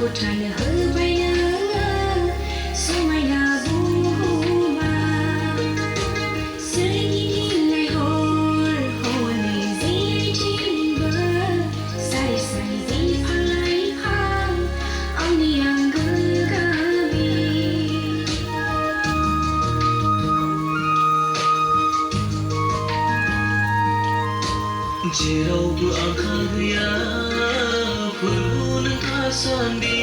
आंखौ थानो होबाय नोङो समायना बुहुमा सोरगिदिं नायहर हनै जेरैथिंबो सारि सारि बिफां लाइफां आंनि आंगो गामि जेरावबो आंखाल गैया फोरबोनो थासान्दि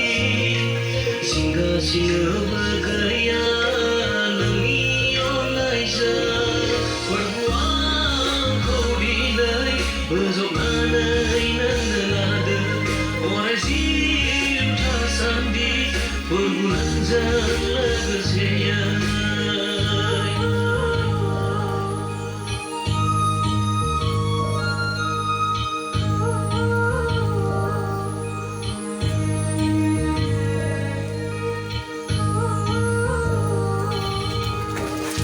जिंगासिनोबो गैया नोंनि अननायजों फोरबोआ आंखौ दिनै बोजबनानै नोंनो लादों अराय जिउ थासान्दि फोरबो नोंजों लोगोसेयै